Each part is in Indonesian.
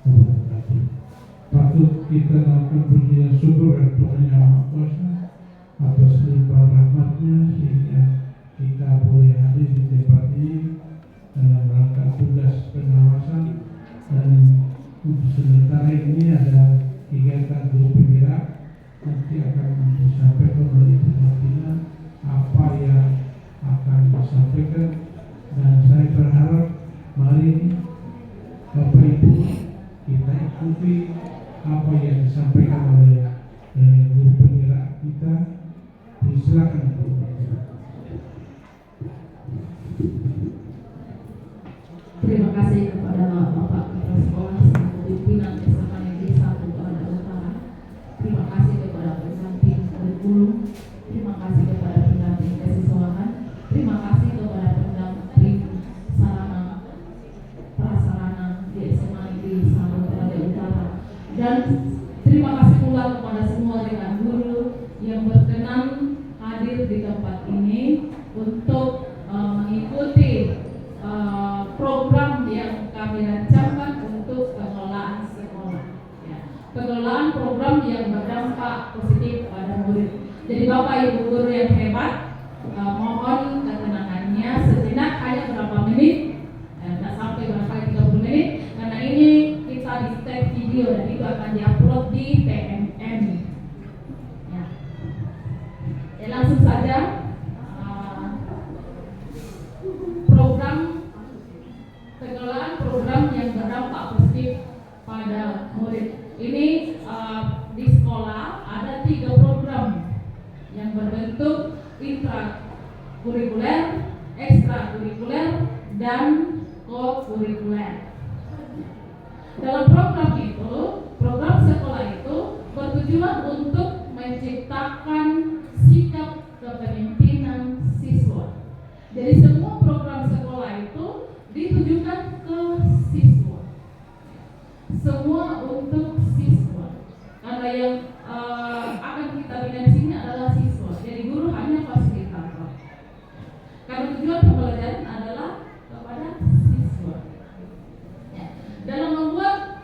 memberkati. Patut kita lakukan pujian syukur dan Tuhan Yang Maha Kuasa atas limpah rahmat-Nya sehingga kita boleh hadir di tempat ini dalam rangka tugas pengawasan. Dan untuk sementara ini ada kegiatan guru penggerak, nanti akan disampaikan oleh Ibu Martina apa yang akan disampaikan, dan saya berharap mari Bapak Ibu kita ikuti apa yang disampaikan oleh guru penggerak kita. Silakan Bu. Terima kasih kepada Bapak Kepala Sekolah selaku pimpinan SMA Negeri 1 Toraja Utara. Terima kasih kepada pendamping kurikulum. Terima kasih kepada pendamping kesiswaan. Terima kasih kepada pendamping sarana prasarana di SMA Negeri 1 Toraja Utara. Dan terima kasih pula kepada semua rekan guru yang berkenan hadir di tempat ini untuk mengikuti program yang kami rancangkan untuk pengelolaan sekolah, ya. Pengelolaan program yang berdampak positif pada murid. Jadi Bapak Ibu guru yang hebat, mohon ketenangannya sejenak, hanya berapa menit, tidak sampai barangkali 30 menit, karena ini kita di tag video dan itu akan diupload di PMM. Ya, langsung saja. Pengelolaan program yang berdampak positif pada murid. Ini di sekolah ada 3 program yang berbentuk intrakurikuler, ekstrakurikuler, dan co-kurikuler. Dalam program itu, program sekolah itu bertujuan untuk menciptakan sikap kepemimpinan siswa. Jadi semua program sekolah itu ditujukan ke siswa, semua untuk siswa, karena yang akan kita bina di sini adalah siswa. Jadi guru hanya fasilitator, karena tujuan pembelajaran adalah kepada siswa. Ya. Dalam membuat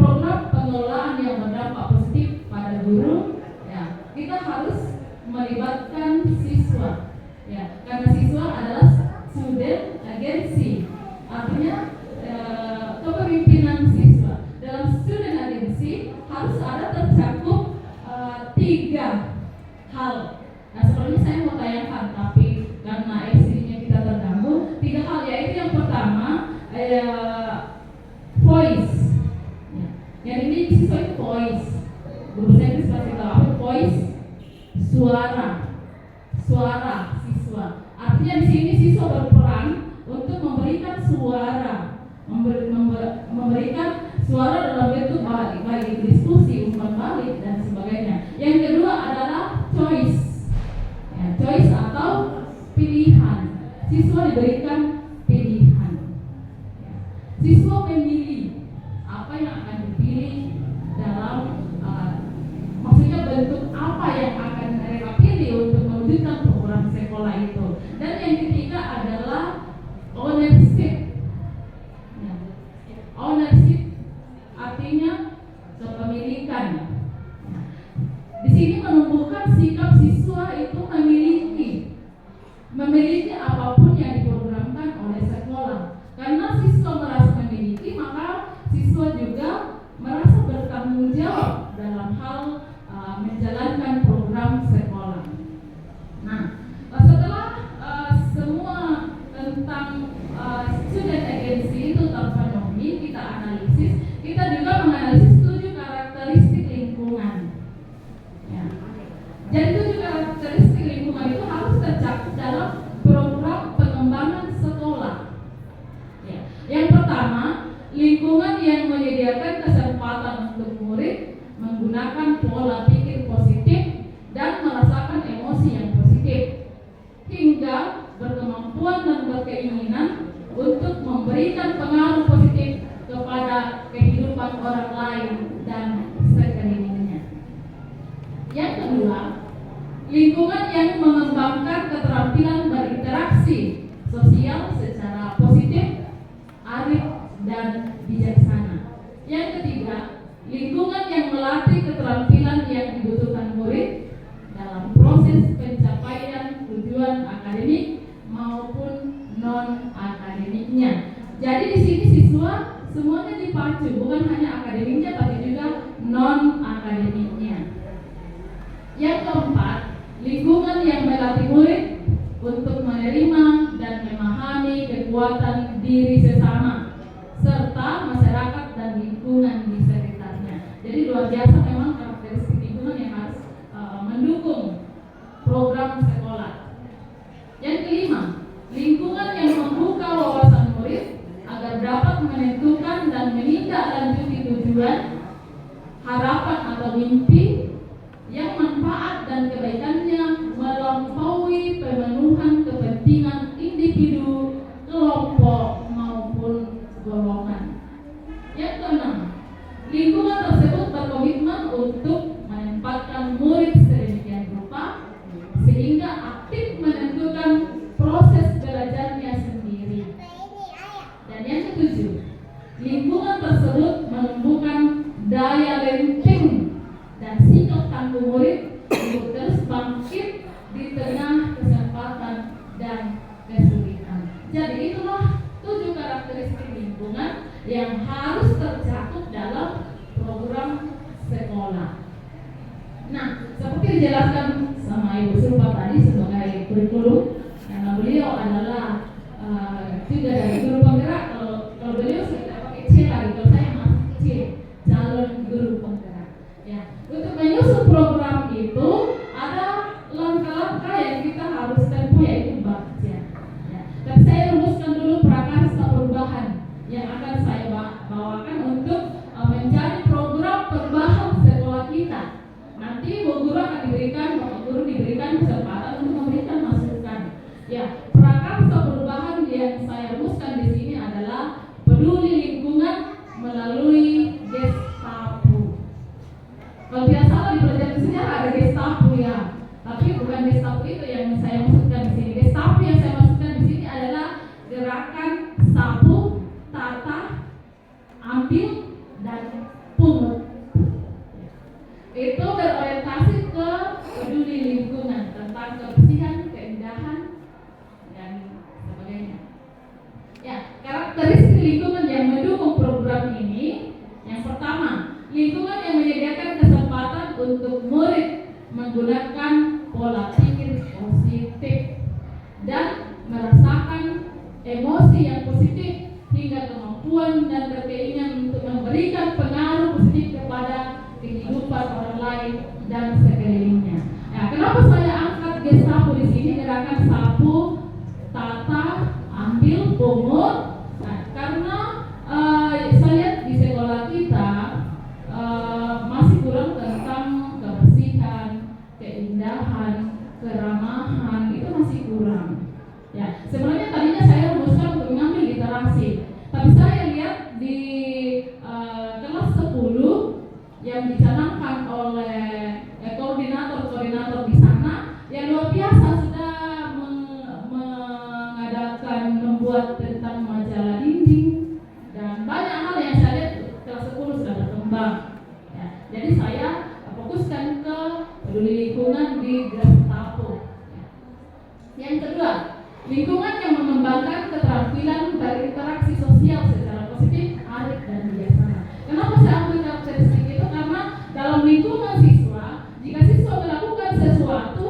program pengelolaan yang berdampak positif pada guru, ya, kita harus melibatkan siswa, ya, karena siswa adalah student agency, artinya kepemimpinan siswa. Dalam student agency harus ada tercakup 3 hal. Nah, sebelumnya saya mau tayangkan, tapi karena SD-nya kita terganggu, 3 hal, yaitu yang pertama voice. Ya. Yang ini siswa itu voice. Guru saya itu pasti tahu apa voice, suara siswa. Artinya di sini siswa berperan untuk memberikan suara, memberikan suara dalam bentuk baik diskusi, umpan balik, dan sebagainya. Yang kedua adalah choice, ya, choice atau pilihan. Siswa diberikan pilihan, ya. Siswa memilih apa yang akan dipilih dalam maksudnya bentuk apa yang akan mereka pilih untuk mewujudkan program sekolah itu. Dan yang ketiga adalah ownership. Ya. Ownership artinya kepemilikan. Ya. Di sini menumbuhkan sikap siswa itu memiliki apapun yang diprogramkan oleh sekolah. Karena siswa merasa memiliki, maka siswa juga merasa bertanggung jawab dalam hal menjalankan program sekolah. Nah, setelah semua tentang student agency itu terpenuhi, kita analisis, kita juga menganalisis 7 karakteristik lingkungan. Ya. Jadi 7 karakteristik lingkungan itu harus tercakup dalam program pengembangan sekolah. Ya. Yang pertama, lingkungan yang menyediakan kesempatan untuk murid menggunakan pola pikir positif dan merasakan emosi yang positif, hingga berkemampuan dan berkeinginan untuk memberikan pengaruh positif kepada kehidupan orang lain dan sekelilingnya. Yang kedua, lingkungan yang mengembangkan keterampilan berinteraksi sosial secara positif, arif, dan bijaksana. maupun non akademiknya. Jadi di sini siswa semuanya dipacu, bukan hanya akademiknya tapi juga non akademiknya. Yang keempat, lingkungan yang melatih murid untuk menerima dan memahami kekuatan diri sesama serta masyarakat dan lingkungan di sekitarnya. Jadi luar biasa memang karakteristik lingkungan yang harus mendukung program sekolah. Yang kelima, lingkungan yang membuka wawasan murid agar dapat menentukan dan menindaklanjuti tujuan, harapan atau mimpi yang manfaat dan kebaikannya melampaui pemenuhan kepentingan individu, kelompok maupun golongan. Yang keenam, lingkungan tersebut berkomitmen untuk menempatkan murid sedemikian rupa sehingga aktif menentukan proses belajarnya sendiri. Dan yang ketujuh, lingkungan tersebut menumbuhkan daya lenting dan sikap tangguh murid untuk terus bangkit di tengah kesempatan dan kesulitan. Jadi itulah 7 karakteristik lingkungan yang harus tercakup dalam program sekolah. Nah, seperti dijelaskan sama Ibu Surpa tadi sebagai kurikulum, karena beliau adalah juga dari guru penggerak. Kalau beliau sudah pakai C lagi, kalau saya masih C, calon guru penggerak. Ya, untuk menyusun program itu ada langkah-langkah yang kita harus tempuh, yaitu baca. Ya, dan saya rumuskan dulu prakarsa perubahan yang akan saya bawakan untuk menjadi program perubahan sekolah kita. Nanti Bu Guru akan diberikan, Bapak Guru diberikan kesempatan untuk memberikan masukan. Ya, prakarsa perubahan yang saya rumuskan di sini adalah peduli lingkungan melalui Gestapo. Kalau tidak salah di pelajaran sejarah ada Gestapo ya, tapi bukan Gestapo itu yang saya maksudkan di sini. Gestapo yang saya maksudkan di sini adalah gerakan sapu, tata, ambil, dan pungut. Itu berorientasi ke peduli lingkungan, tentang kebersihan, keindahan, dan sebagainya. Ya, karakteristik lingkungan yang mendukung program ini, yang pertama, lingkungan yang menyediakan kesempatan untuk murid menggunakan pola pikir positif dan merasakan emosi yang positif hingga kemampuan dan berkeinginan untuk memberikan pengaruh positif kepada kehidupan orang lain dan sekelilingnya. Nah, kenapa saya angkat Gestapo di sini, gerakan sapu, tata, ambil, pungut? Nah, karena saya lihat di sekolah kita masih kurang tentang kebersihan, keindahan, keramahan, itu masih kurang. Ya, sebenarnya tadinya saya rumuskan untuk mengambil literasi, tapi saya lihat di kelas 10 yang dicanangkan oleh koordinator di sana yang luar biasa sudah membuat tentang majalah dinding dan banyak hal yang saya lihat kelas 10 sudah berkembang. Ya, jadi saya fokuskan ke peduli lingkungan di Gestapo. Ya. Yang kedua, lingkungan yang mengembangkan keterampilan berinteraksi sosial secara positif, arif dan bijaksana. Kenapa saya ambil karakteristik itu? Karena dalam lingkungan siswa, jika siswa melakukan sesuatu,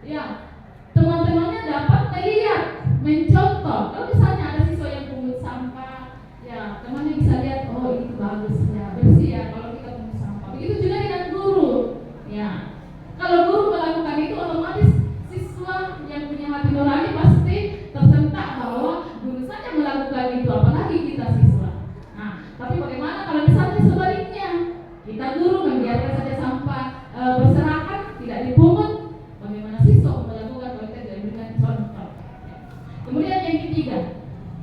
ya teman-temannya dapat melihat, mencontoh. Kalau misalnya ada siswa yang pungut sampah, ya temannya bisa lihat, oh itu bagus ya, bersih ya kalau kita pungut sampah. Begitu juga dengan guru. Ya, kalau guru melakukan itu, otomatis siswa yang punya hati nurani pasti tersentak bahwa guru saja melakukan itu, apalagi kita siswa. Nah, tapi bagaimana kalau misalnya sebaliknya, kita guru membiarkan saja sampah berserakan, tidak dipungut, bagaimana siswa melakukan? Kalau kita tidak berikan contoh. Kemudian yang ketiga,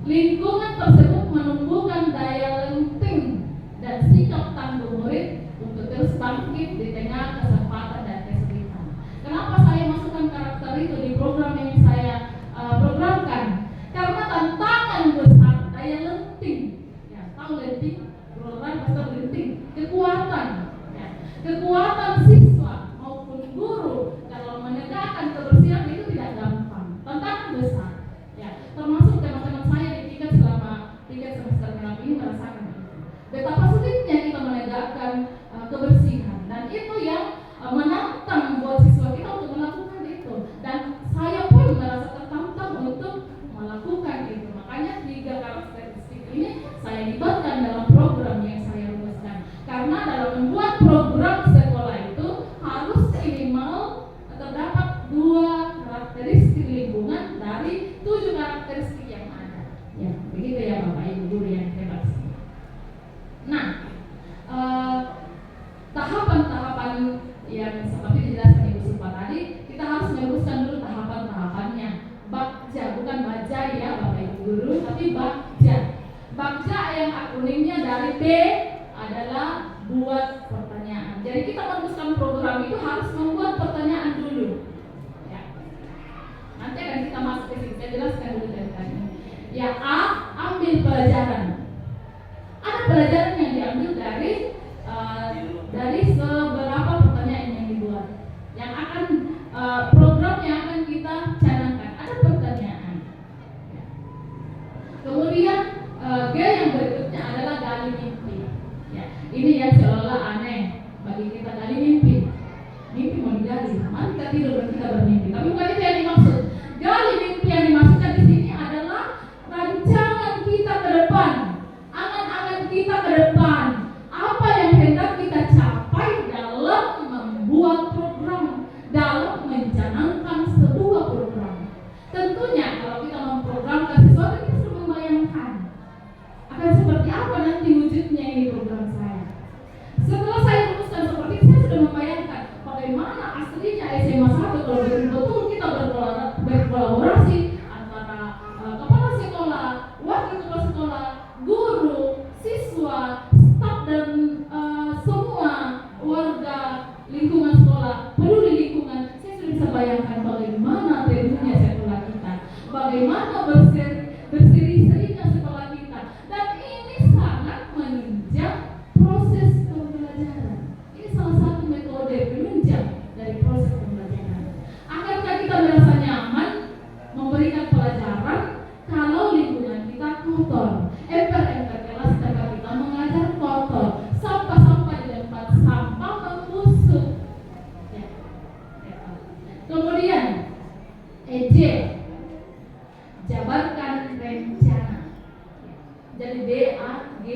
lingkungan tersebut menumbuhkan daya lenting dan sikap tangguh murid untuk terus bangkit di tengah kesempatan dan kesulitan. Kenapa saya masukkan karakter itu di program yang saya programkan? Karena tantangan besar daya lenting, ya tahu lenting, program besar lenting, kekuatan, ya, kekuatan siswa maupun guru kalau menegakkan kebersihan itu tidak gampang, tantangan besar. betapa sulitnya kita menegakkan kebersihan, dan itu yang menantang buat siswa kita untuk melakukan itu, dan saya pun merasa tertantang untuk melakukan itu. Makanya 3 karakteristik ini saya libatkan dalam program yang saya rumuskan, karena dalam membuat program sekolah itu harus minimal terdapat 2 karakteristik lingkungan dari 7 karakteristik yang ada. Ya, begitu ya Bapak Ibu guru yang hebat. Nah, tahapan-tahapan yang seperti dijelaskan Ibu Supa tadi, kita harus meneruskan dulu tahapan-tahapannya. Bagja, bukan baja ya Bapak Ibu guru, tapi bagja. Bagja yang akronimnya dari B adalah buat pertanyaan. Jadi kita meneruskan program itu harus membuat pertanyaan dulu. Ya. Nanti akan kita masuk ke sini. Saya jelaskan dulu tadi. Ya, A, ambil pelajaran. Ada pelajaran yang diambil dari seberapa pertanyaan yang dibuat. Yang akan program yang akan kita canangkan ada pertanyaan. Ya. Kemudian G yang berikutnya adalah gali mimpi. Ya, ini yang seolah aneh bagi kita, gali mimpi. Mimpi mau digali, mari kita tidur dan kita bermimpi. Tapi bukan itu yang dimaksud. Gali mimpi yang dimaksudkan di sini adalah rancangan kita ke depan, angan-angan kita ke depan, apa yang hendak kita capai dalam membuat program, dalam mencanangkan sebuah program. Tentunya kalau kita memprogramkan sesuatu, kita sudah membayangkan akan seperti apa nanti wujudnya ini program saya. Setelah saya rumuskan seperti itu, saya sudah membayangkan bagaimana aslinya SMA 1 kalau betul-betul kita berkolaborasi antara kepala sekolah, wakil kepala sekolah, guru, siswa, staf, dan semua warga lingkungan sekolah, peduli lingkungan. Saya sudah bisa bayangkan bagaimana tentunya sekolah kita, bagaimana berseri-serinya sekolah kita, dan ini sangat menunjang proses pembelajaran. Ini salah satu metode penunjang dari proses pembelajaran. Akankah kita merasa nyaman memberikan pelajaran kalau lingkungan kita kotor? Emper-emper kelas tempat kita mengajar kotor, sampah-sampah di tempat sampah membusuk. Ya. Kemudian EJ, jabarkan rencana. Jadi B, A, G,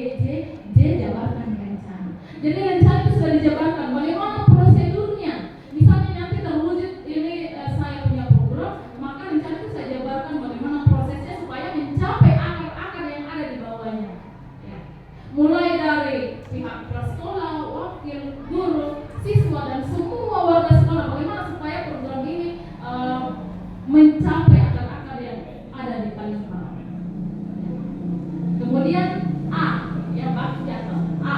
J jabarkan rencana. Jadi rencana itu sudah dijabarkan. Bagaimana prosedurnya? Misalnya nanti terwujud ini saya punya program, maka rencana itu saya jabarkan bagaimana prosesnya supaya mencapai akar-akar yang ada di bawahnya. Ya. Mulai dari pihak sekolah, wakil, guru, siswa, dan semua warga sekolah, bagaimana supaya program ini mencapai akar-akar yang ada di paling bawah. Kemudian A, ya Pak, jatuh. A,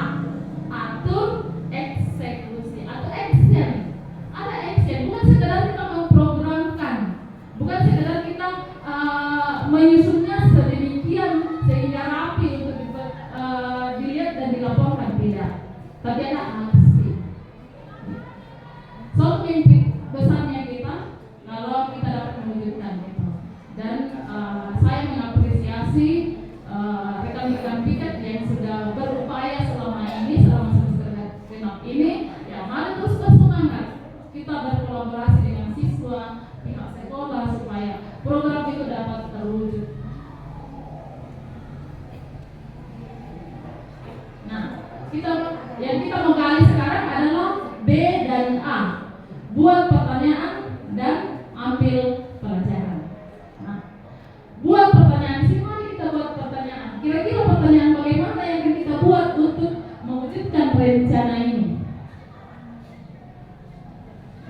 atur eksekusi atau action. Ada action, bukan sekedar kita memprogramkan, bukan sekedar kita menyusunnya sedemikian sehingga rapi untuk dilihat dan dilaporkan, tidak. Tapi ada aksi. So mimpi besarnya kita kalau kita dapat mewujudkan itu. Dan saya mengapresiasi rekan-rekan piket yang sudah berupaya selama ini, selama semester genap ini. Ya, mari terus bersemangat. Kita berkolaborasi dengan siswa, pihak sekolah supaya program itu dapat terwujud. Nah, yang kita mau gali sekarang adalah B dan A. Buat pertanyaan dan ambil pelajaran. Nah, buat pertanyaan sih, mari kita buat pertanyaan. Kira-kira pertanyaan bagaimana yang kita buat untuk mewujudkan rencana ini?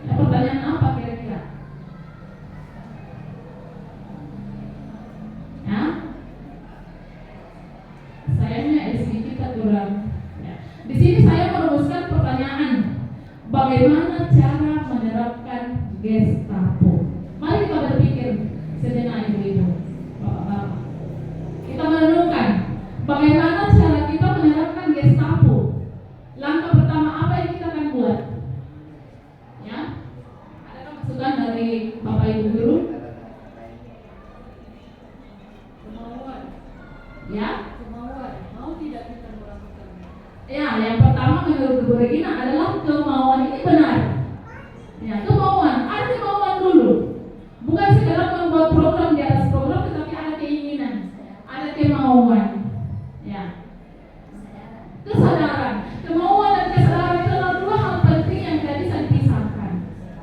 Ya, pertanyaan apa kira-kira? Ya? Sayangnya SG kita kurang. Ya. Di sini saya merumuskan pertanyaan. Bagaimana cara menerapkan Gestapo? Mari kita berpikir sejenak ibu-ibu, bapak-bapak. Kita merenungkan bagaimana cara kita menerapkan Gestapo. Langkah pertama apa yang kita akan buat? Ya, adakah masukan dari bapak ibu guru? Kemauan. Ya, kemauan. Mau tidak kita melakukan? Ya, yang pertama menurut Bu Regina adalah kemauan ini benar. Ya, kemauan, ada kemauan dulu. Bukan sekedar membuat program di atas program, tetapi ada keinginan, ada kemauan. Ya, kesadaran, kemauan dan kesadaran itu adalah dua hal penting yang tidak bisa dipisahkan.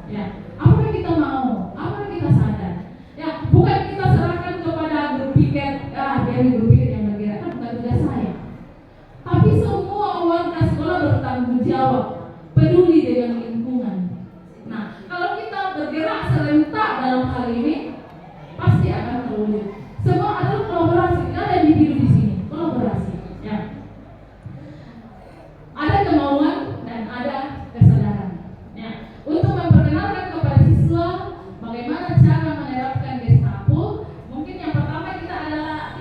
Ya, apa yang kita mau, apa yang kita sadar. Ya, bukan kita serahkan kepada grup piket, biar grup piket yang bergerak, kan bukan tugas saya. Tapi semua warga sekolah bertanggung jawab, peduli dengan lingkungan. Nah, kalau kita bergerak serentak dalam hal ini, pasti akan terwujud. Semua adalah kolaborasi, tidak ada individu di sini, kolaborasi. Ya. Ada kemauan dan ada kesadaran. Ya. Untuk memperkenalkan kepada siswa bagaimana cara menerapkan Gestapo, mungkin yang pertama kita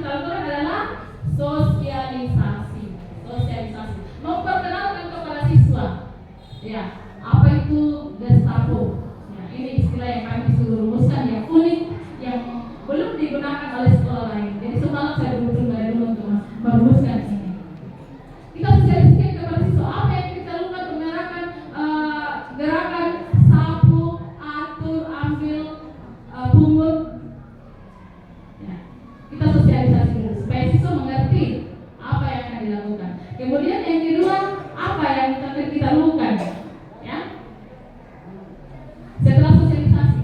lakukan adalah sosialisasi. Memperkenalkan kepada siswa. Ya, apa itu Gestapo? Ya, ini istilah yang kami sudah rumuskan yang unik, yang belum digunakan oleh sekolah lain. Jadi semalam saya dulu untuk merumuskan ini. Kita sosialisasikan kepada siswa apa yang kita lakukan untuk menerapkan gerakan sapu, atur, ambil, pungut. Ya, kita sosialisasi dulu supaya siswa mengerti apa yang akan dilakukan. Kemudian yang kedua, apa yang akan kita lakukan? Ya. Setelah sosialisasi,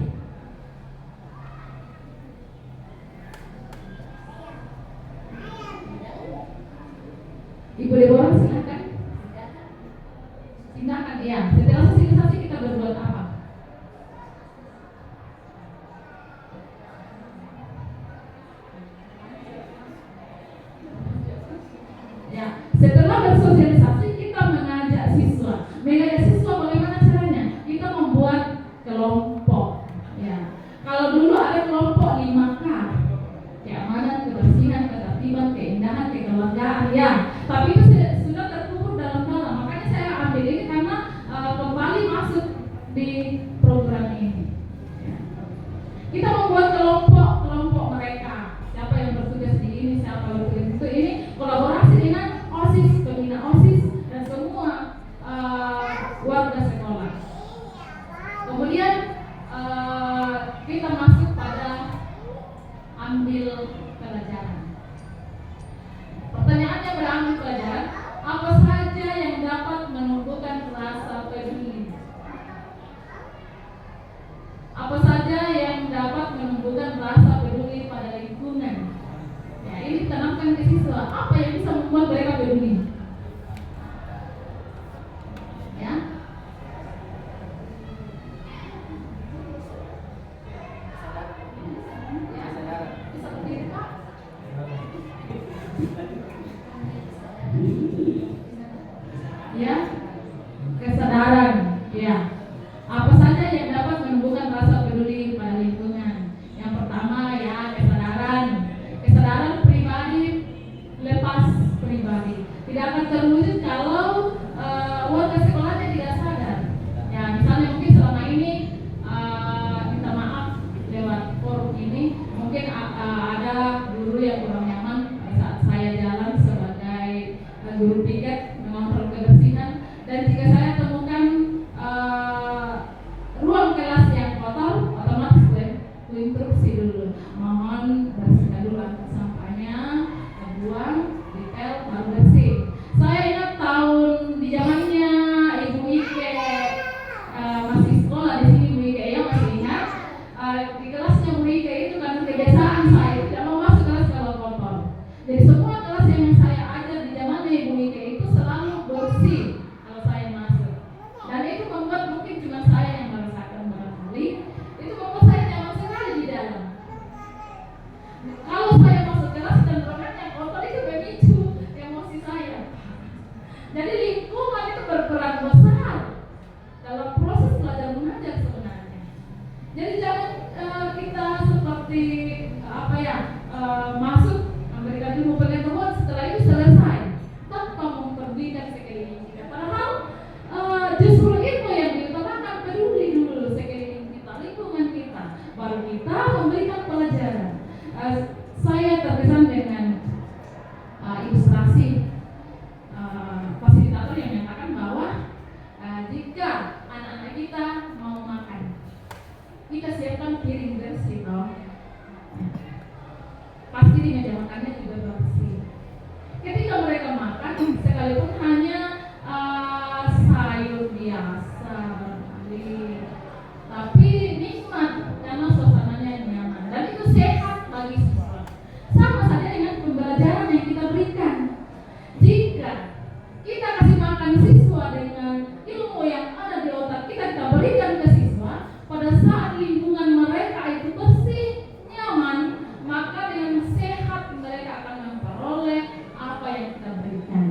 Ibu Deborah silakan. Tindakan, ya. Setelah sosialisasi kita berbuat apa? Ya, setelah bersosialisasi kita mengajak siswa bagaimana caranya? Kita membuat kelompok. Ya, kalau dulu ada kelompok 5K, keamanan, kebersihan, ketertiban, keindahan, kekeluargaan. Ya, tapi itu sudah terkubur dalam-dalam. Makanya saya ambil ini karena kembali masuk di program ini. Ya. Kita membuat kelompok mereka. Siapa yang bertugas di ini, siapa yang bertugas itu. Ini kolaborasi dengan OSIS, pembina OSIS dan semua warga sekolah. Kemudian kita masuk pada ambil pelajaran. Pertanyaannya berambil pelajaran, apa saja yang dapat menumbuhkan rasa peduli? Apa saja yang dapat menumbuhkan rasa peduli pada lingkungan? Ya, ini tanamkan ke siswa. Apa yang bisa membuat mereka peduli? Ya. Bisa berdiri, Pak? Ya. Kesadaran. Ya. Apa saja yang dapat menumbuhkan rasa peduli pada lingkungan? Yang pertama ya kesadaran. Kesadaran pribadi lepas pribadi. Tidak akan terwujud kalau warga sekolahnya tidak sadar. Ya, misalnya mungkin selama ini minta maaf lewat forum ini, mungkin ada guru yang kurang nyaman saat saya jalan sebagai guru piket mengontrol kebersihan, dan jika saya temukan ruang kelas yang kotor, otomatis gue instruksi dulu, mohon bersihkan dulu sampahnya, buang, detail, baru bersih. Saya ingat tahun di zamannya Ibu Ike masih sekolah di sini, Bu Ike ya masih ingat di kelasnya Bu Ike itu kan kebiasaan saya tidak mau masuk kelas kalau kotor. pasti di meja makannya juga bersih. Ketika mereka makan, sekalipun hanya sayur biasa barangkali, tapi nikmat karena suasananya nyaman dan itu sehat bagi siswa. Sama saja dengan pembelajaran yang kita berikan. Jika kita kasih makan siswa dengan ilmu yang ada di otak kita berikan ke siswa, pada saat lingkungan mereka itu bersih, nyaman, maka dengan sehat mereka akan memperoleh apa yang kita berikan.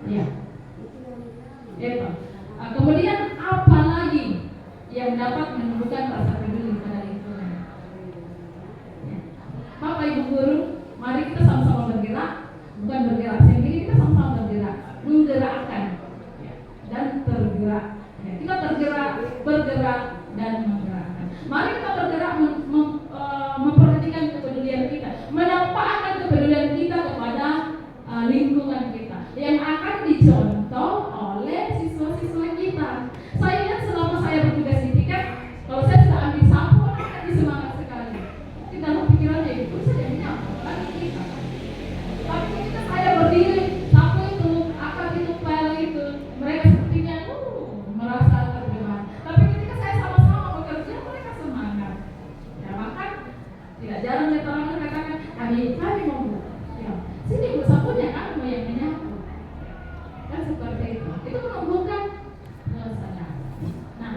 Ya, itu. Kemudian apa lagi yang dapat menumbuhkan rasa peduli pada lingkungan? Ya. Bapak Ibu guru, mari kita sama-sama bergerak, bukan bergerak sendiri, kita sama-sama bergerak, menggerakkan ya, dan tergerak. Ya, kita tergerak, bergerak dan menggerakkan. Mari kita bergerak memperhatikan kepedulian kita, menampakkan kepedulian kita kepada lingkungan kita yang akan dicontoh oleh siswa-siswa kita. Saya lihat selama saya bertugas di tiket, kalau saya sudah ambil sapu, akan disemangat sekali. Di dalam pikirannya itu saja menyapa lagi kita. Tapi ketika saya berdiri, sapu itu, akar itu, pel itu, mereka sepertinya merasa terbeban. Tapi ketika saya sama-sama bekerja, mereka semangat. Ya, maka tidak jarang keterangan katakan kami mau ya, sini bu sapunya kami mau yang menyapu. Kan seperti itu. Itu menumbuhkan kesadaran. Nah,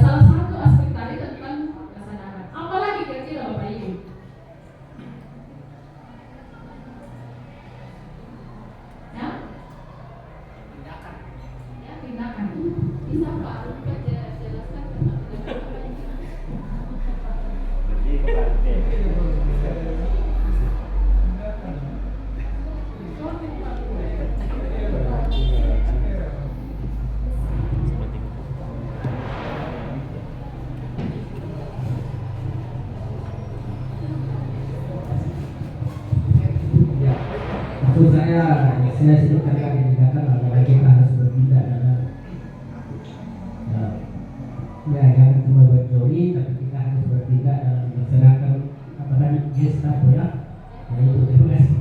salah satu aspek tadi tentang kesadaran. Apalagi kira-kira Bapak Ibu? Ya? Ya, tindakan. Bisa Pak Rumput jelaskan Maksud saya sebutkan tadi tindakan adalah kita harus bertindak dalam jangan cuma berteori, tapi kita harus bertindak dalam melaksanakan apa tadi gestapo ya, yaitu terima kasih.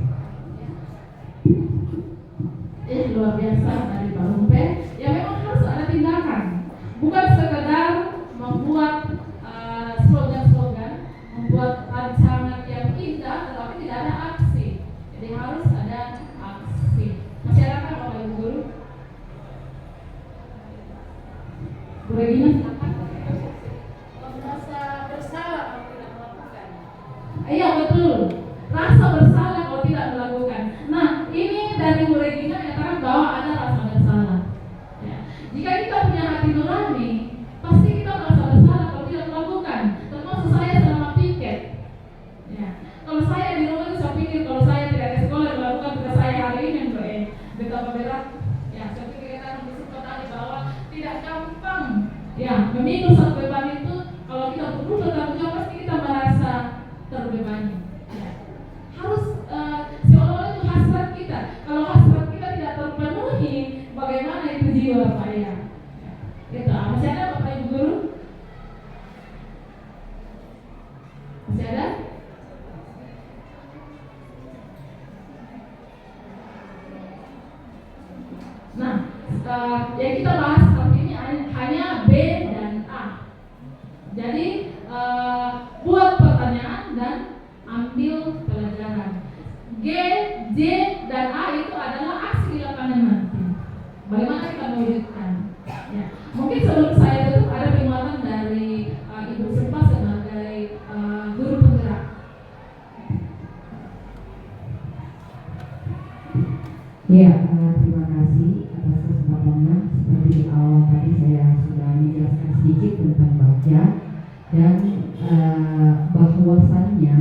Luar biasa dari Pak Rumput. Ya memang harus ada tindakan, bukan sekedar membuat slogan-slogan, membuat rancangan yang indah, tetapi tidak ada aksi. Jadi harus ada aksi. Masih ada kan Bapak Ibu guru? Bu Regina silakan. Merasa bersalah kalau tidak melakukan. Iya betul. Rasa bersalah kalau tidak melakukan. Nah, ini dari Bu Regina menyatakan bahwa ada rasa bersalah. Ya. Jika kita punya hati nurani, pasti kita merasa bersalah kalau tidak melakukan. Termasuk saya selama piket. Ya. Kalau saya di rumah bisa pikir kalau saya tidak ke sekolah melakukan tugas saya hari ini, betapa berat. Ya, seperti kita disebut tadi bahwa tidak gampang. Ya, memikul satu beban itu kalau kita perlu bertanggung jawab pasti kita merasa terbebani. Ya. Harus seolah-olah itu hasrat kita. Kalau hasrat kita tidak terpenuhi, bagaimana itu jiwa Pak ya? Itu masih ada Bapak Ibu guru? Masih ada? Nah, yang kita bahas kali ini hanya B dan A. Jadi buat pertanyaan dan ambil pelajaran. G, J, dan A itu adalah aksi di lapangan nanti. Bagaimana kita mewujudkan? Ya. Mungkin sebelum saya tutup ada penguatan dari Ibu Sempa sebagai guru penggerak. Ya, terima kasih atas kesempatannya. Seperti di awal tadi saya sudah menjelaskan sedikit tentang Bagja dan bahwasannya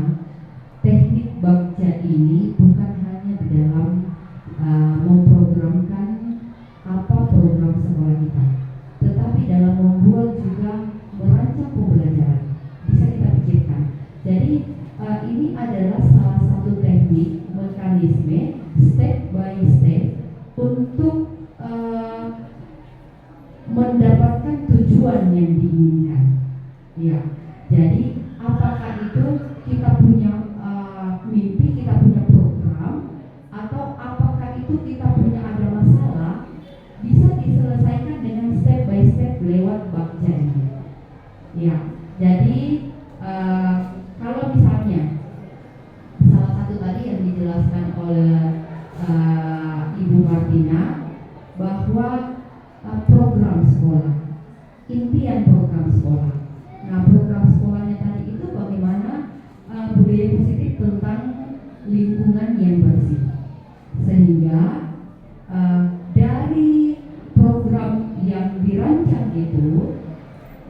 teknik Bagja ini bukan hanya di dalam memprogramkan apa program sekolah kita, tetapi dalam membuat juga merancang pembelajaran. Bisa kita pikirkan. Jadi ini adalah salah satu teknik mekanisme step by step untuk mendapatkan tujuan yang diinginkan. Ya, jadi apakah itu kita punya Jadi kalau misalnya salah satu tadi yang dijelaskan oleh Ibu Martina bahwa program sekolah, impian program sekolah. Nah, program sekolahnya tadi itu bagaimana budaya positif tentang lingkungan yang bersih, sehingga dari program yang dirancang itu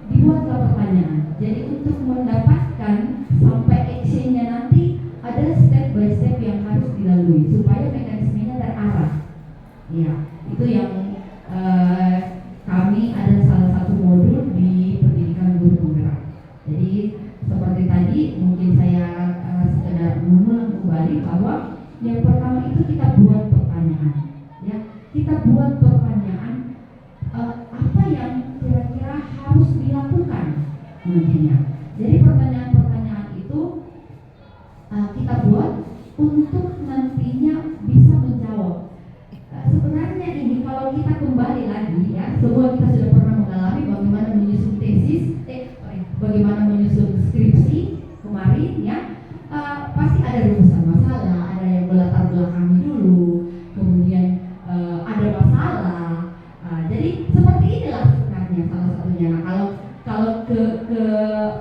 dibuatlah pertanyaan. Jadi untuk mendapatkan sampai actionnya nanti ada step by step yang harus dilalui supaya mekanismenya terarah. Ya, itu yang kami ada salah satu modul di pendidikan guru penggerak. Jadi seperti tadi mungkin saya sekedar mengulang kembali bahwa yang pertama itu kita buat pertanyaan, ya, kita buat pertanyaan apa yang kira-kira harus dilakukan nantinya. Jadi pertanyaan-pertanyaan itu kita buat untuk nantinya bisa menjawab. Sebenarnya ini kalau kita kembali lagi, ya, semua kita sudah pernah mengalami bagaimana menyusun tesis, bagaimana menyusun skripsi kemarin, ya. Pasti ada rumusan masalah, ada yang melatar belakangi dulu, kemudian ada masalah. Jadi seperti inilah sebenarnya salah satunya. Nah, kalau ke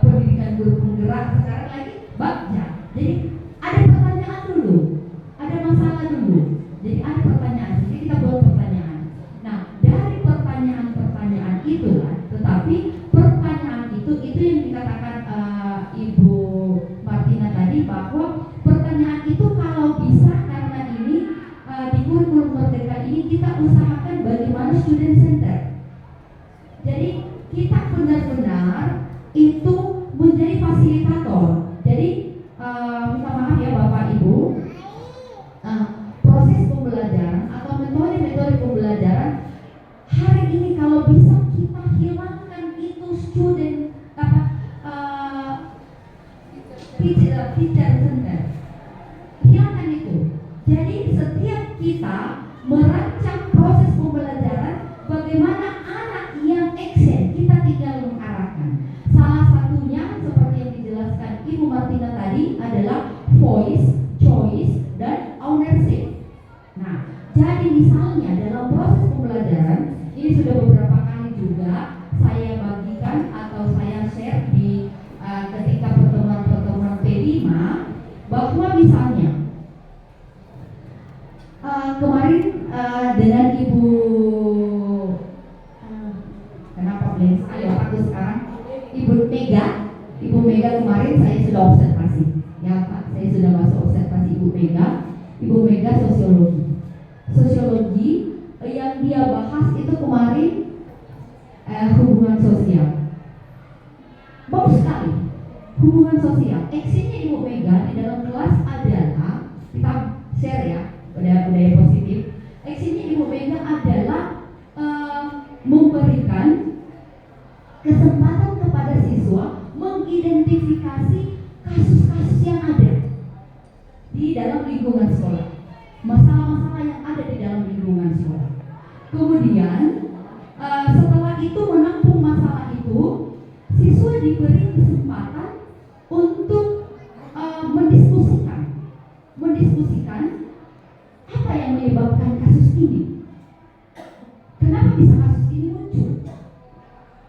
pendidikan guru penggerak sekarang lagi baca. Jadi ada pertanyaan dulu, ada masalah dulu. Jadi ada pertanyaan, jadi kita buat pertanyaan. Nah, dari pertanyaan-pertanyaan itulah, tetapi pertanyaan itu yang dikatakan Ibu Martina tadi, bahwa pertanyaan itu kalau bisa, karena ini di kurikulum merdeka ini kita usahakan bagaimana student center. Jadi kita benar-benar itu menjadi fasilitator. Jadi minta maaf ya Bapak Ibu, proses pembelajaran atau metode-metode pembelajaran hari ini kalau bisa kita hilangkan itu student teacher center, hilangkan itu. Jadi setiap kita merancang proses pembelajaran, bagaimana anak yang action kita tinggal mengarahkan. Salah satunya seperti yang dijelaskan Ibu Martina tadi adalah voice, choice, dan ownership. Nah, jadi misalnya dalam proses pembelajaran ini sudah beberapa kali juga saya bagikan atau saya share di ketika pertemuan-pertemuan P5, bahwa misalnya kemarin dengan Ibu kenapa blank sekali otakku sekarang, Ibu Mega kemarin saya sudah observasi, ya Pak, saya sudah masuk observasi Ibu Mega sosiologi yang dia bahas itu kemarin hubungan sosial. Bagus sekali, hubungan sosial. Actionnya Ibu Mega di dalam kelas adalah, kita share ya, budaya positif. Actionnya Ibu Mega adalah memberikan kesempatan kepada siswa mengidentifikasi kasus-kasus yang ada di dalam lingkungan sekolah, masalah-masalah yang ada di dalam lingkungan sekolah. Kemudian setelah itu menampung masalah itu, siswa diberi kesempatan untuk mendiskusikan apa yang menyebabkan kasus ini, kenapa bisa kasus ini muncul.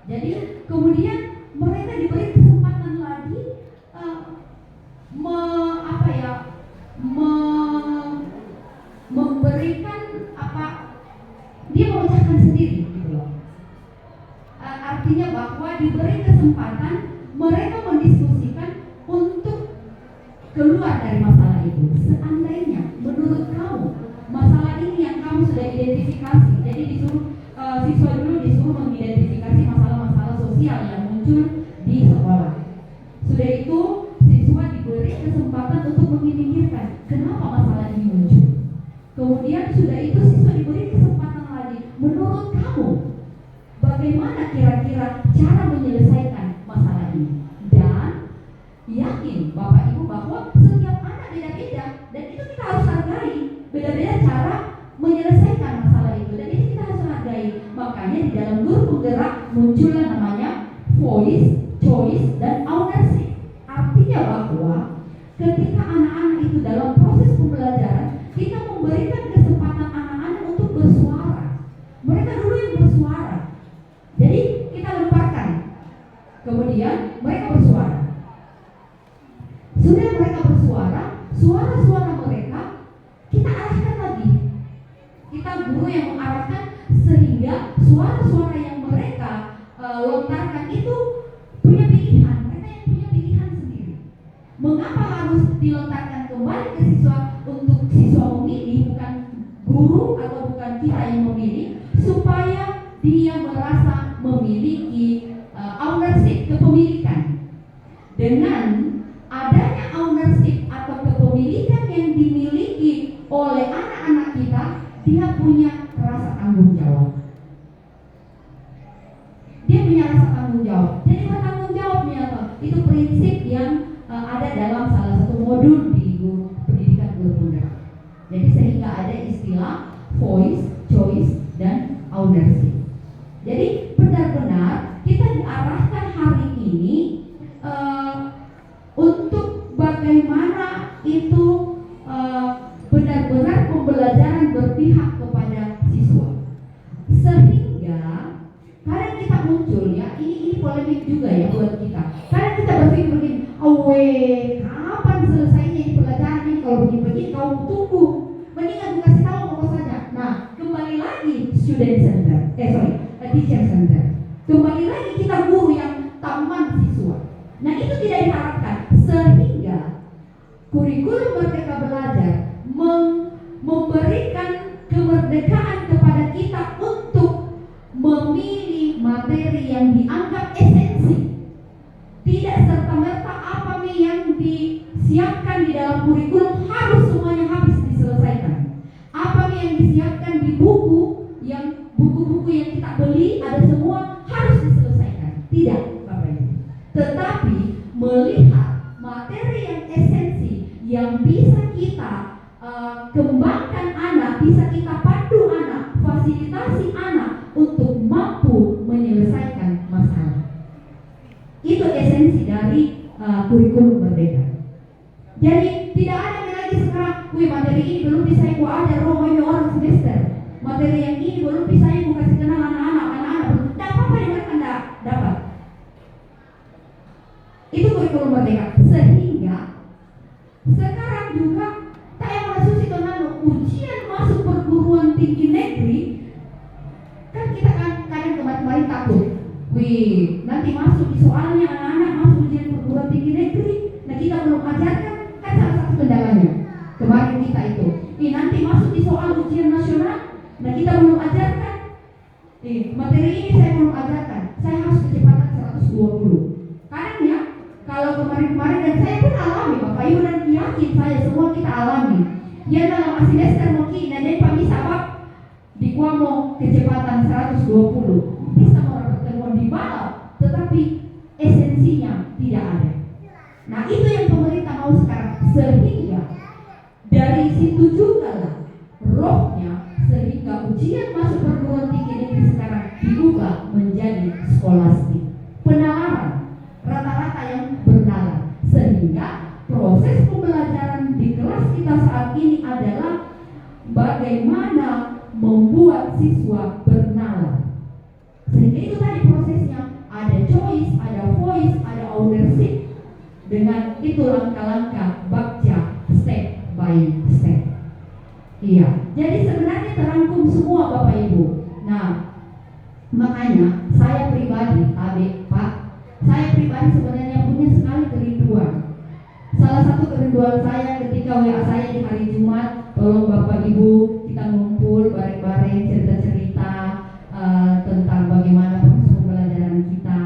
Jadi kemudian mereka diberi kesempatan lagi memberikan dia memecahkan sendiri gitu loh. Artinya bahwa diberi kesempatan mereka mendiskusikan untuk keluar dari masalah itu. Seandainya menurut kamu masalah ini yang kamu sudah identifikasi, jadi disuruh siswa dulu disuruh mengidentifikasi masalah-masalah sosial yang muncul di sekolah. Sudah itu siswa diberi kesempatan untuk memikirkan kenapa masalah ini muncul. Kemudian sudah itu siswa diberi kesempatan lagi, menurut kamu bagaimana kira-kira cara menyelesaikan masalah ini. Dan yakin Bapak Ibu bahwa setiap anak beda-beda, dan itu kita harus hargai, beda-beda cara menyelesaikan masalah itu, dan itu kita harus hargai. Makanya di dalam guru penggerak muncullah namanya voice, choice, choice, dan ownership. Artinya bahwa ketika anak-anak itu dalam proses pembelajaran, kita memberikan kesempatan anak-anak untuk bersuara. Mereka dulu yang bersuara. Jadi kita lemparkan, kemudian mereka bersuara. Sudah mereka bersuara, suara-suara mereka kita arahkan lagi. Kita guru yang mengarahkan sehingga suara-suara yang mereka lontarkan itu punya pilihan. Mereka yang punya pilihan sendiri. Mengapa harus dilontarkan kembali ke siswa untuk siswa memilih, bukan guru atau bukan kita yang memilih, supaya dia merasa memiliki ownership, kepemilikan. Dengan adanya ownership atau kepemilikan yang dimiliki oleh anak-anak kita, dia punya rasa tanggung jawab. Dia punya rasa tanggung jawab. Jadi bertanggung jawabnya apa? Itu prinsip yang ada dalam salah satu modul di pendidikan guru penggerak. Jadi sehingga ada istilah voice, choice, dan ownership. Jadi benar-benar kita diarahkan hari ini untuk bagaimana itu benar-benar pembelajaran berpihak kepada siswa. Sehingga kadang kita muncul ya, ini polemik juga ya buat kita. Kadang kita berpikir begini, kapan selesainya ini pelajaran ini, kalau begini kau tunggu, mendingan aku kasih tahu apa saja. Nah, kembali lagi teacher center. Kembali lagi kita guru yang taman siswa. Nah, itu tidak diharapkan, sehingga kurikulum Merdeka Belajar memberikan kemerdekaan kepada kita untuk memilih materi yang dianggap esensi. Tidak serta-merta apa yang disiapkan di dalam kurikulum harus semuanya habis diselesaikan. Apa yang disiapkan di buku-buku yang kita beli ada semua harus diselesaikan. Tidak, Bapak Ibu. Tetapi melihat materi yang esensi yang bisa kita kembangkan anak, bisa kita pandu anak, fasilitasi anak untuk mampu menyelesaikan masalah. Itu esensi dari kurikulum Merdeka. Jadi tidak ada lagi sekarang, materi ini belum bisa ibu ajar, ini orang semester. Materi yang ini belum bisa ibu kasih kenal anak-anak belum. Tidak apa-apa yang mereka tidak dapat. Itu kurikulum Merdeka. Sehingga sekarang juga ujian masuk perguruan tinggi negeri, kan kita kadang kemarin takut, nanti masuk di soalnya anak-anak masuk ujian perguruan tinggi negeri, nah kita belum ajarkan, kan salah satu kendalanya kemarin kita itu, nanti masuk di soal ujian nasional, nah kita belum ajarkan, materi ini saya belum ajarkan, saya harus kecepatan 120. Kadang ya, kalau kemarin-kemarin, dan saya pun alami, Bapak Ibu, dan yakin saya semua kita alami. Ya dalam semester mungkin ada yang bisa Pak di Kuamo kecepatan 120 bisa orang pertemuan di balap, tetapi esensinya tidak ada. Nah itu yang pemerintah mau sekarang, sehingga dari situ juga lah rohnya, sehingga ujian masuk perguruan tinggi negeri sekarang diubah menjadi skolastik, penalaran, rata-rata yang bernalar, sehingga proses pembelajaran di kelas kita saat ini adalah bagaimana membuat siswa bernalar. Sehingga itu tadi prosesnya, ada choice, ada voice, ada ownership. Dengan itu langkah-langkah baca step by step. Iya, jadi sebenarnya terangkum semua Bapak Ibu. Nah, makanya saya pribadi, Pak, saya pribadi sebenarnya punya sekali kerinduan. Salah satu kerinduan saya ketika WA saya di hari Jumat, tolong Bapak Ibu kita ngumpul bareng-bareng cerita-cerita tentang bagaimana proses pembelajaran kita.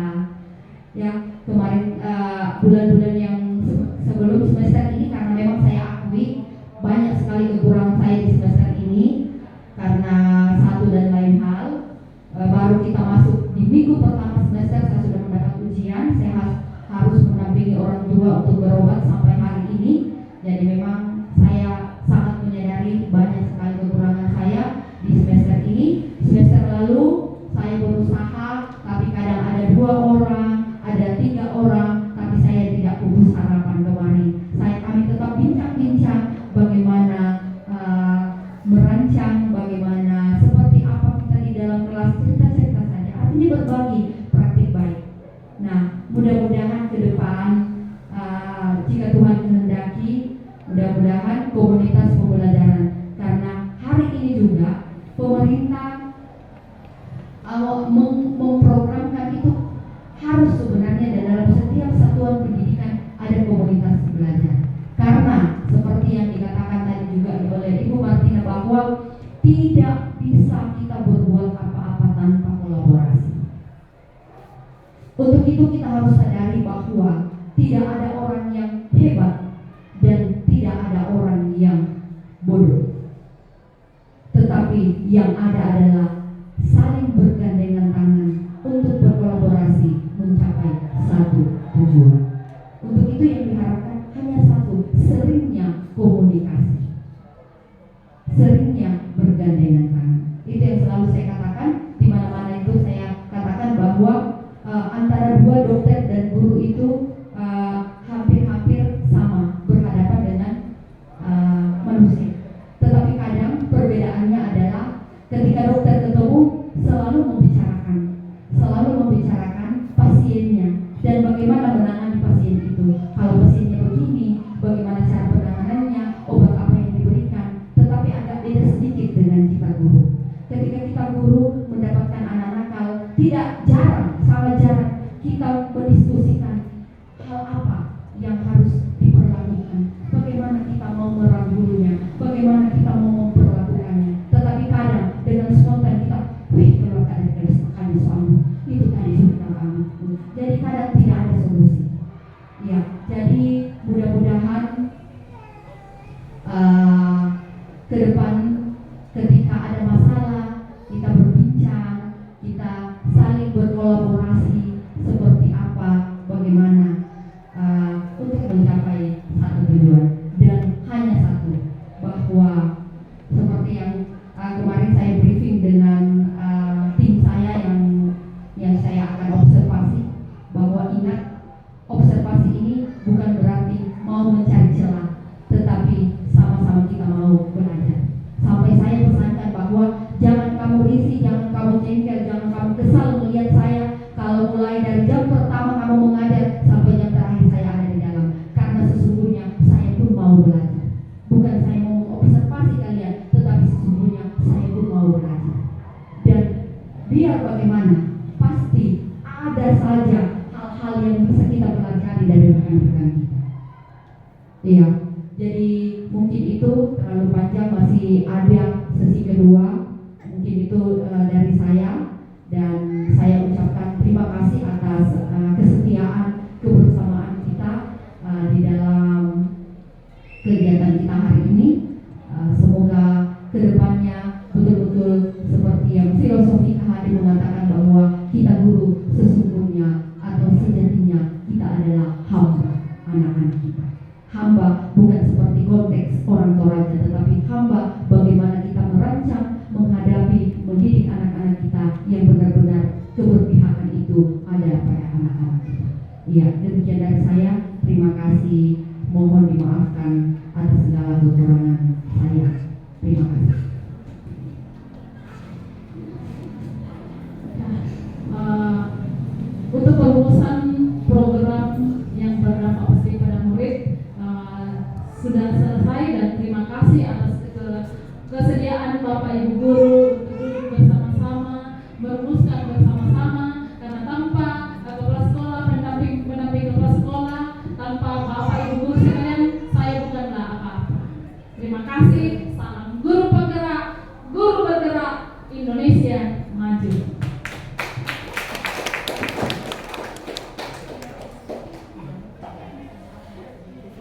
Ya, kemarin bulan-bulan yang sebelum semester ini, karena memang saya akui banyak sekali kekurangan saya di semester ini karena satu dan lain hal. Baru kita masuk di minggu pertama semester saya sudah mendapat ujian, saya harus mendampingi orang tua untuk berobat sampai hari ini. Jadi memang saya sangat menyadari banyak sekali kekurangan saya di semester ini. Semester lalu saya berusaha, tapi kadang ada 2 orang, ada 3 orang mudah-mudahan komunitas pembelajaran, karena hari ini juga pemerintah memprogramkan itu harus sebenarnya dalam setiap satuan pendidikan ada komunitas belajar. Karena seperti yang dikatakan tadi juga oleh Ibu Martina bahwa tidak bisa kita berbuat apa-apa tanpa kolaborasi. Untuk itu kita harus sadari bahwa tidak ada orang yang hebat dan tidak ada orang yang bodoh. Tetapi yang ada adalah saling bergandengan tangan untuk berkolaborasi mencapai satu tujuan. Untuk itu yang diharapkan hanya satu, seringnya komunikasi, seringnya bergandengan tangan. Itu yang selalu saya katakan, di mana-mana itu saya katakan bahwa antara dua dokter dan guru itu hampir-hampir sama, berhadapan dengan manusia. Tetapi kadang perbedaannya adalah ketika dokter ketemu selalu membicarakan pasiennya dan bagaimana menangani pasien itu. Kalau pasiennya begini, bagaimana cara penanganannya, obat apa yang diberikan. Tetapi agak beda sedikit dengan kita guru. Ketika kita guru mendapatkan anak nakal, tidak sangat jarang kita mendiskusikan hal apa yang harus diperlakukan, bagaimana kita mau merangkulnya, bagaimana kita mau memperlakukannya. Tetapi kadang dengan spontan kita, kalau ada kali soalnya itu tadi sudah kamu. Jadi kadang tidak ada solusi. Ya, jadi mudah-mudahan ke depan ketika ada masalah kita berbincang, kita saling berkolaborasi seperti apa, bagaimana untuk mencapai satu tujuan. Dan hanya satu, bahwa seperti yang kemarin saya briefing dengan tim saya yang saya akan observasi, bahwa ingat, observasi ini bukan berarti mau mencari celah, tetapi sama-sama kita mau belajar. Sampai saya pesankan bahwa jangan kamu risih, jangan kamu jengkel, jangan kamu kesal melihat saya kalau mulai dari jam pertama kamu mengajar sampai jam terakhir saya ada di dalam. Karena sesungguhnya saya pun mau belajar. Bukan saya mau mengobservasi kalian, tetapi sesungguhnya saya pun mau belajar. Dan biar bagaimana, pasti ada saja hal-hal yang bisa kita pelajari dari rekan-rekan kita. Iya, jadi mungkin itu terlalu panjang, masih ada sesi kedua. Mungkin itu dari saya, dan saya ucapkan terima kasih atas kesetiaan kebersamaan kita di dalam kegiatan kita hari ini. Semoga kedepannya betul-betul seperti yang filosofi KHD mengatakan bahwa kita guru sesungguhnya atau sejatinya kita adalah hamba anak-anak kita. Hamba bukan seperti konteks orang Toraja, tetapi hamba bagaimana kita merancang, menghadapi, mendidik anak-anak kita yang benar-benar keberpihakan itu ada pada anak-anak kita. Iya, demikian dari saya. Terima kasih. Mohon dimaafkan atas segala kekurangan saya. Terima kasih. Untuk perumusan program yang berdampak positif pada murid sudah selesai, dan terima kasih atas kesediaan Bapak Ibu Guru